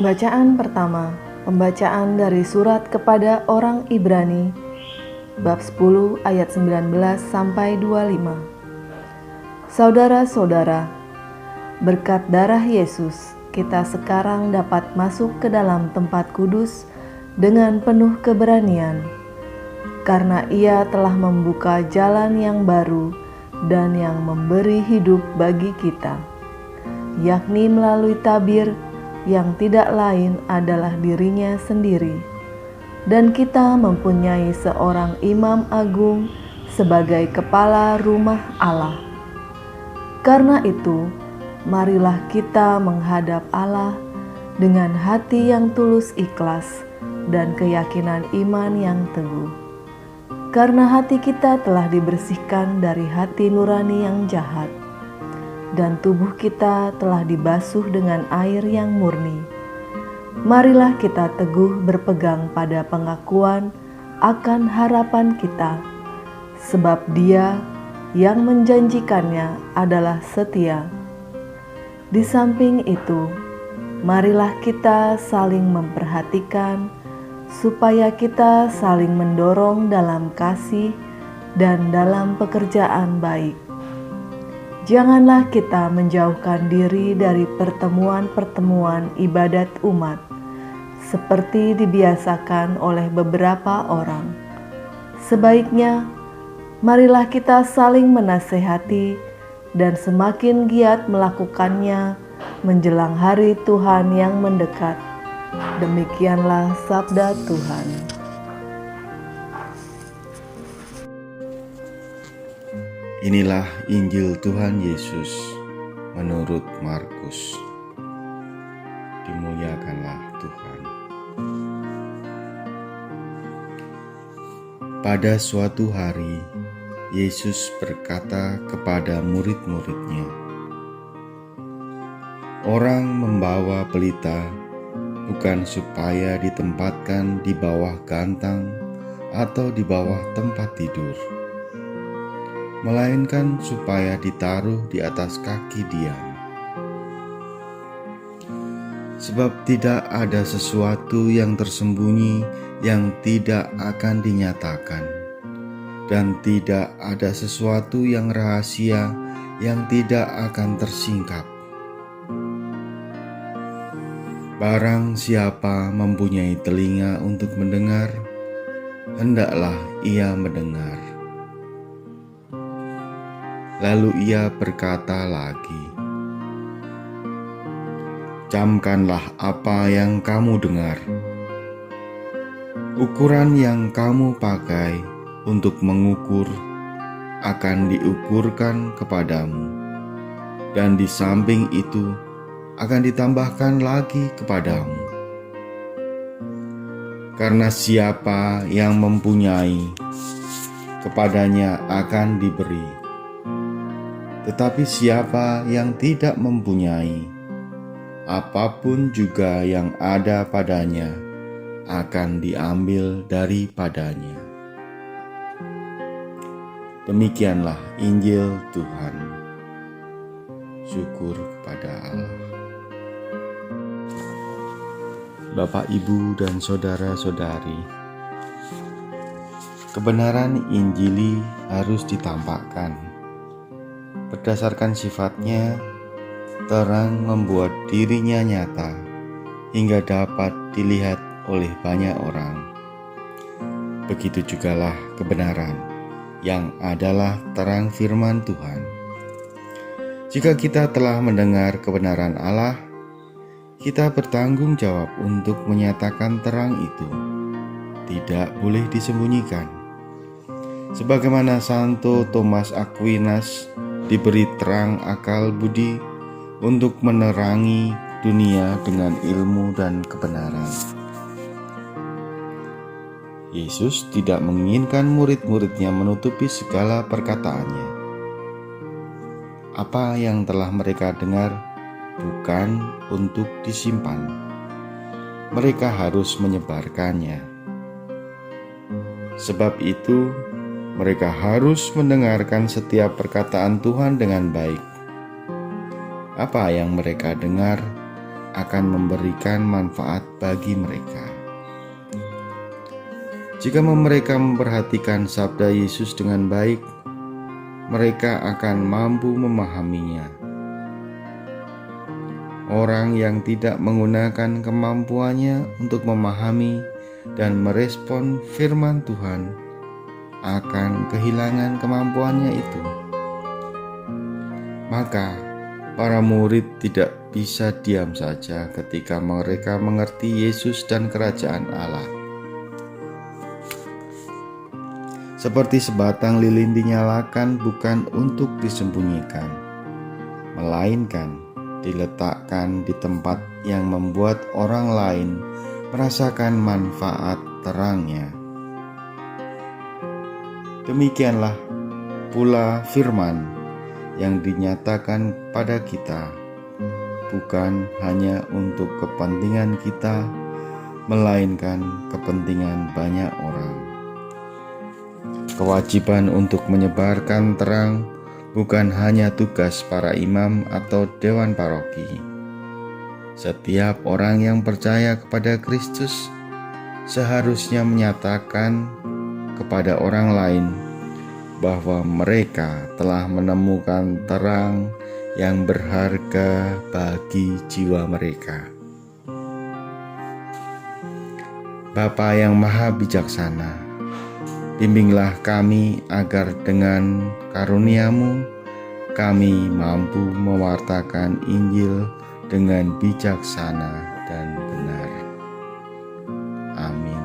Bacaan pertama, pembacaan dari surat kepada orang Ibrani, bab 10 ayat 19 sampai 25. Saudara-saudara, berkat darah Yesus, kita sekarang dapat masuk ke dalam tempat kudus dengan penuh keberanian, karena Ia telah membuka jalan yang baru dan yang memberi hidup bagi kita, yakni melalui tabir yang tidak lain adalah dirinya sendiri. Dan kita mempunyai seorang imam agung sebagai kepala rumah Allah. Karena itu, marilah kita menghadap Allah dengan hati yang tulus ikhlas dan keyakinan iman yang teguh. Karena hati kita telah dibersihkan dari hati nurani yang jahat, dan tubuh kita telah dibasuh dengan air yang murni. Marilah kita teguh berpegang pada pengakuan akan harapan kita, sebab Dia yang menjanjikannya adalah setia. Di samping itu, marilah kita saling memperhatikan, supaya kita saling mendorong dalam kasih dan dalam pekerjaan baik. Janganlah kita menjauhkan diri dari pertemuan-pertemuan ibadat umat, seperti dibiasakan oleh beberapa orang. Sebaiknya, marilah kita saling menasehati dan semakin giat melakukannya menjelang hari Tuhan yang mendekat. Demikianlah sabda Tuhan. Inilah Injil Tuhan Yesus menurut Markus. Dimuliakanlah Tuhan. Pada suatu hari, Yesus berkata kepada murid-muridnya, "Orang membawa pelita bukan supaya ditempatkan di bawah gantang atau di bawah tempat tidur, melainkan supaya ditaruh di atas kaki diam. Sebab tidak ada sesuatu yang tersembunyi yang tidak akan dinyatakan, dan tidak ada sesuatu yang rahasia yang tidak akan tersingkap. Barang siapa mempunyai telinga untuk mendengar, hendaklah ia mendengar." Lalu ia berkata lagi, "Camkanlah apa yang kamu dengar. Ukuran yang kamu pakai untuk mengukur akan diukurkan kepadamu, dan di samping itu akan ditambahkan lagi kepadamu. Karena siapa yang mempunyai, kepadanya akan diberi. Tetapi siapa yang tidak mempunyai, apapun juga yang ada padanya akan diambil daripadanya." Demikianlah Injil Tuhan. Syukur kepada Allah. Bapak, Ibu, dan saudara-saudari, kebenaran Injili harus ditampakkan. Berdasarkan sifatnya, terang membuat dirinya nyata hingga dapat dilihat oleh banyak orang. Begitu jugalah kebenaran yang adalah terang firman Tuhan. Jika kita telah mendengar kebenaran Allah, kita bertanggung jawab untuk menyatakan terang itu. Tidak boleh disembunyikan. Sebagaimana Santo Thomas Aquinas diberi terang akal budi untuk menerangi dunia dengan ilmu dan kebenaran. Yesus tidak menginginkan murid-muridnya menutupi segala perkataannya. Apa yang telah mereka dengar bukan untuk disimpan. Mereka harus menyebarkannya. Sebab itu, mereka harus mendengarkan setiap perkataan Tuhan dengan baik. Apa yang mereka dengar akan memberikan manfaat bagi mereka. Jika mereka memperhatikan sabda Yesus dengan baik, mereka akan mampu memahaminya. Orang yang tidak menggunakan kemampuannya untuk memahami dan merespon firman Tuhan akan kehilangan kemampuannya itu. Maka, para murid tidak bisa diam saja ketika mereka mengerti Yesus dan kerajaan Allah. Seperti sebatang lilin dinyalakan bukan untuk disembunyikan, melainkan diletakkan di tempat yang membuat orang lain merasakan manfaat terangnya. Demikianlah pula firman yang dinyatakan pada kita, bukan hanya untuk kepentingan kita, melainkan kepentingan banyak orang. Kewajiban untuk menyebarkan terang bukan hanya tugas para imam atau dewan paroki. Setiap orang yang percaya kepada Kristus seharusnya menyatakan kepada orang lain bahwa mereka telah menemukan terang yang berharga bagi jiwa mereka. Bapa yang Maha Bijaksana, bimbinglah kami agar dengan karunia-Mu kami mampu mewartakan Injil dengan bijaksana dan benar. Amin.